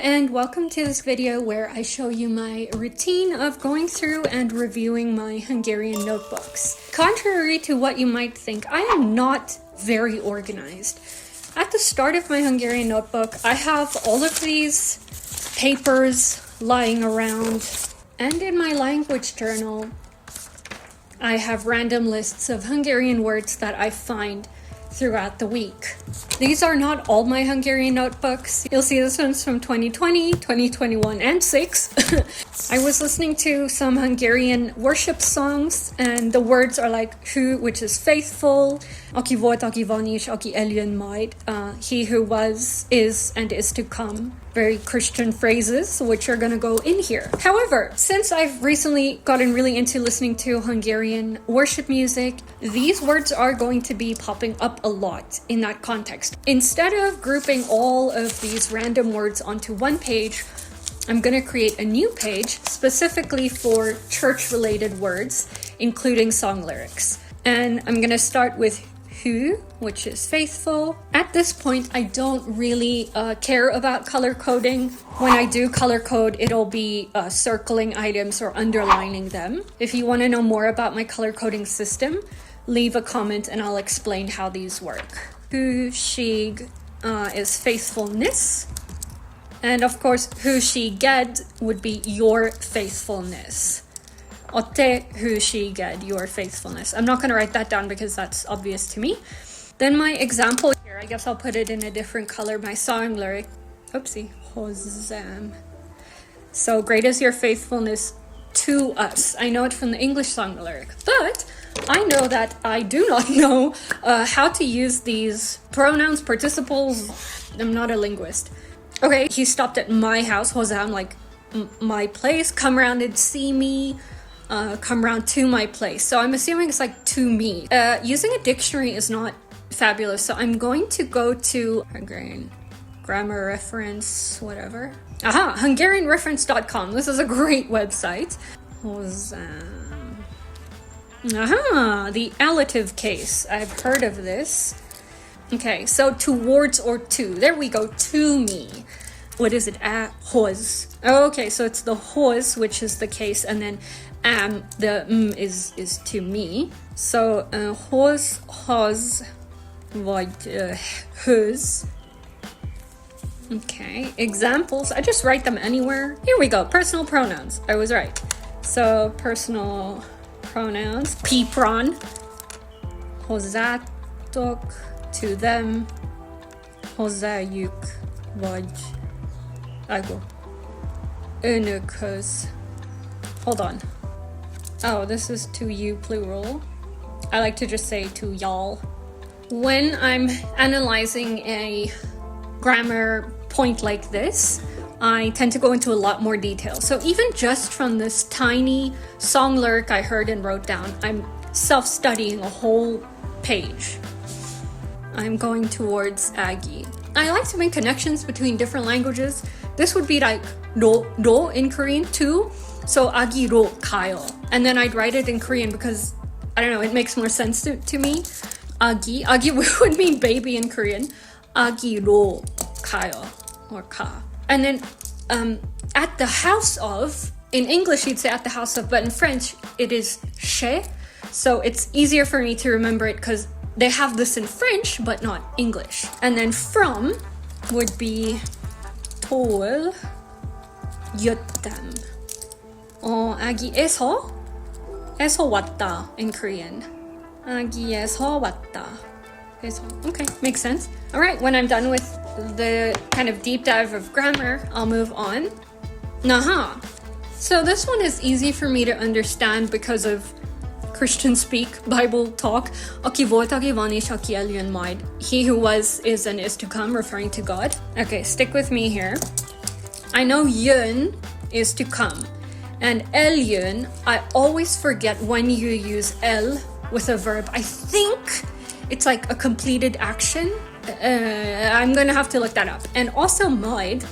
and welcome to this video where I show you my routine of going through and reviewing my Hungarian notebooks. Contrary to what you might think, I am not very organized. At the start of my Hungarian notebook, I have all of these papers lying around, and in my language journal, I have random lists of Hungarian words that I find throughout the week. These are not all my Hungarian notebooks. You'll see this one's from 2020, 2021, and 6. I was listening to some Hungarian worship songs, and the words are like who, which is faithful, aki volt, aki van és aki eljön majd, he who was, is, and is to come. Very Christian phrases, which are gonna go in here. However, since I've recently gotten really into listening to Hungarian worship music, these words are going to be popping up a lot in that context. Instead of grouping all of these random words onto one page, I'm gonna create a new page specifically for church-related words, including song lyrics. And I'm gonna start with who, which is faithful. At this point, I don't really care about color coding. When I do color code, it'll be circling items or underlining them. If you want to know more about my color coding system, leave a comment and I'll explain how these work. Hűség is faithfulness. And of course, hűséged would be your faithfulness. A te hűséged, your faithfulness. I'm not going to write that down because that's obvious to me. Then my example here, I guess I'll put it in a different color. My song lyric, oopsie, Hozam. So great is your faithfulness to us. I know it from the English song lyric, but I know that I do not know how to use these pronouns, participles. I'm not a linguist. Okay, he stopped at my house, Hozam, like my place. Come around and see me. Come around to my place. So I'm assuming it's like to me. Using a dictionary is not fabulous. So I'm going to go to Hungarian grammar reference, whatever. Aha, HungarianReference.com. This is a great website. Aha, the allative case. I've heard of this. Okay, so towards or to. There we go, to me. What is it? Hoz. Okay, so it's the hoz, which is the case, and then the is to me. So hoz, vagy höz. Okay, examples. I just write them anywhere. Here we go. Personal pronouns. I was right. So personal pronouns. Pipron. Hozzátok. To them. Hozzájuk. Vagy. I go. Önökhöz. Hold on. Oh, this is to you plural. I like to just say to y'all. When I'm analyzing a grammar point like this, I tend to go into a lot more detail. So even just from this tiny song lyric I heard and wrote down, I'm self-studying a whole page. I'm going towards Aggie. I like to make connections between different languages. This would be like do in Korean too. So agi ro kayo. And then I'd write it in Korean because, I don't know, it makes more sense to me. Agi would mean baby in Korean. Agi ro kayo, or ka. And then at the house of, in English you'd say at the house of, but in French it is chez. So it's easier for me to remember it because they have this in French, but not English. And then from would be tol jöttem. 아기에서 왔다 in Korean. 아기에서 왔다. Okay, makes sense. All right, when I'm done with the kind of deep dive of grammar, I'll move on. Naha. So this one is easy for me to understand because of Christian speak, Bible talk. Aki volt, aki van, és aki eljön majd. He who was, is, and is to come, referring to God. Okay, stick with me here. I know jön is to come. And eljön, I always forget when you use el with a verb. I think it's like a completed action. I'm gonna have to look that up. And also majd,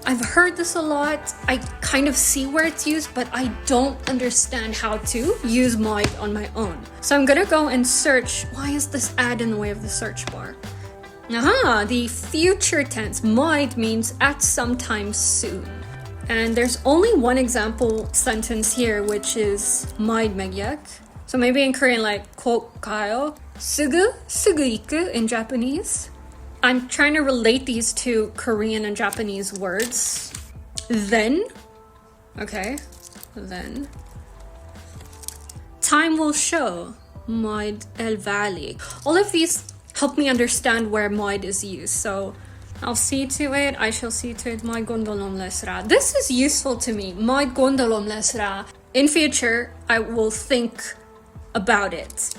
I've heard this a lot. I kind of see where it's used, but I don't understand how to use majd on my own. So I'm gonna go and search. Why is this ad in the way of the search bar? Aha, the future tense. majd means at some time soon. And there's only one example sentence here, which is majd megyek. So maybe in Korean, like, 곧 가요. 쓰고 있고 in Japanese. I'm trying to relate these to Korean and Japanese words. Then, okay, then. Time will show. Majd elválik. All of these help me understand where majd is used. So I'll see to it, I shall see to it, majd gondolom lesz rá. This is useful to me, majd gondolom lesz rá. In future, I will think about it.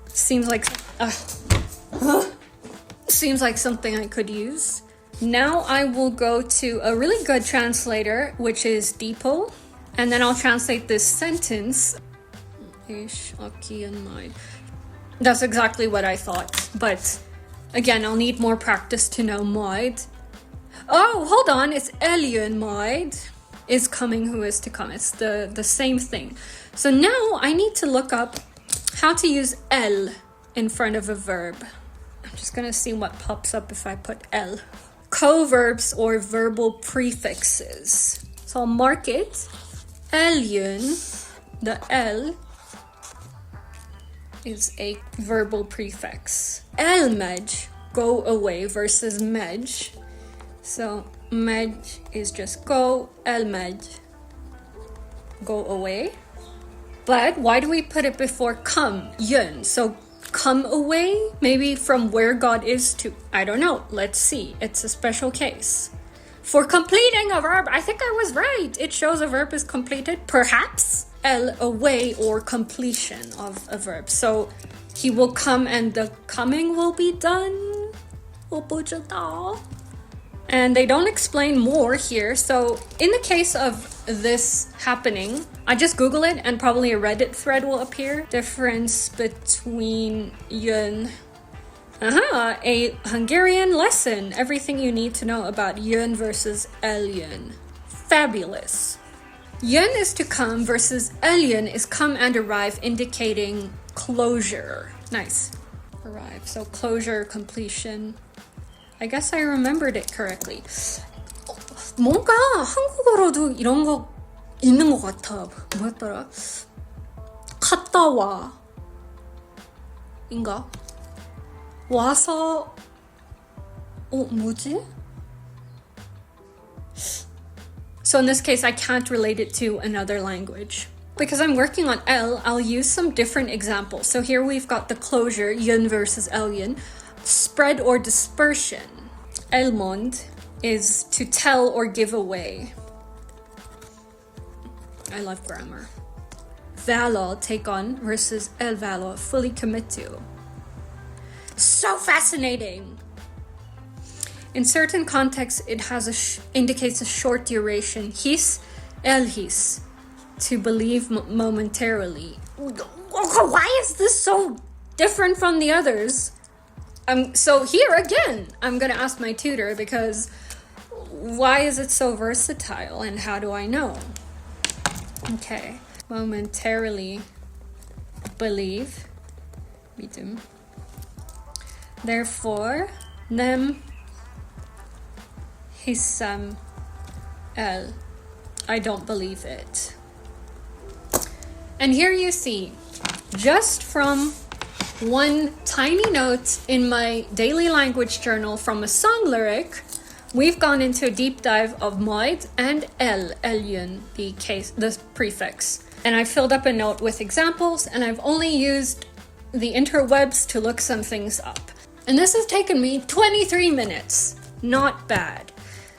Seems like something I could use. Now I will go to a really good translator, which is Depot, and then I'll translate this sentence. That's exactly what I thought, but again, I'll need more practice to know majd. Oh, hold on, it's eljön majd. Is coming, who is to come. It's the same thing. So now I need to look up how to use el in front of a verb. I'm just gonna see what pops up if I put el. Co-verbs or verbal prefixes. So I'll mark it. Eljön, the el is a verbal prefix. Elmegy, go away, versus megy. So megy is just go, elmegy, go away. But why do we put it before come, jön? So come away, maybe from where God is to, I don't know, let's see. It's a special case. For completing a verb, I think I was right. It shows a verb is completed, perhaps. El, away, or completion of a verb. So he will come and the coming will be done. And they don't explain more here. So in the case of this happening, I just Google it and probably a Reddit thread will appear. Difference between yön. A Hungarian lesson. Everything you need to know about yön versus eljön. Fabulous. Yön is to come versus eljön is come and arrive, indicating closure. Nice. Arrive. So closure, completion. I guess I remembered it correctly. 뭔가 한국어로도 이런 거 있는 것 같아. 뭐였더라? 갔다 와. 인가? 와서 뭐지? So in this case, I can't relate it to another language. Because I'm working on el, I'll use some different examples. So here we've got the closure, yön versus eljön. Spread or dispersion. Elmond is to tell or give away. I love grammar. Vállal, take on, versus elvállal, fully commit to. So fascinating! In certain contexts, it has indicates a short duration. His, elhis, to believe momentarily. Why is this so different from the others? So here again, I'm gonna ask my tutor because why is it so versatile and how do I know? Okay, momentarily believe. 믿음. Therefore, nem hisam el. I don't believe it. And here you see, just from one tiny note in my daily language journal from a song lyric, we've gone into a deep dive of majd and el, eljön, the prefix. And I filled up a note with examples, and I've only used the interwebs to look some things up. And this has taken me 23 minutes. Not bad.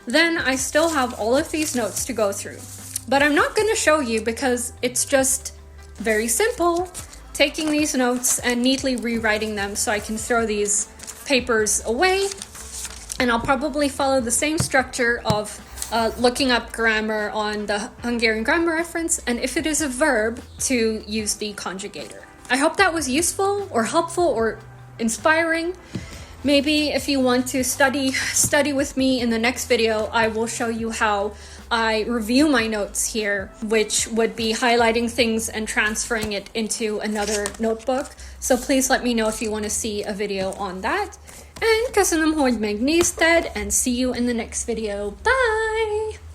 Then I still have all of these notes to go through. But I'm not going to show you because it's just very simple. Taking these notes and neatly rewriting them so I can throw these papers away. And I'll probably follow the same structure of looking up grammar on the Hungarian grammar reference, and if it is a verb, to use the conjugator. I hope that was useful or helpful or inspiring. Maybe if you want to study with me in the next video, I will show you how I review my notes here, which would be highlighting things and transferring it into another notebook. So please let me know if you want to see a video on that. And köszönöm, hogy megnézted, and see you in the next video. Bye!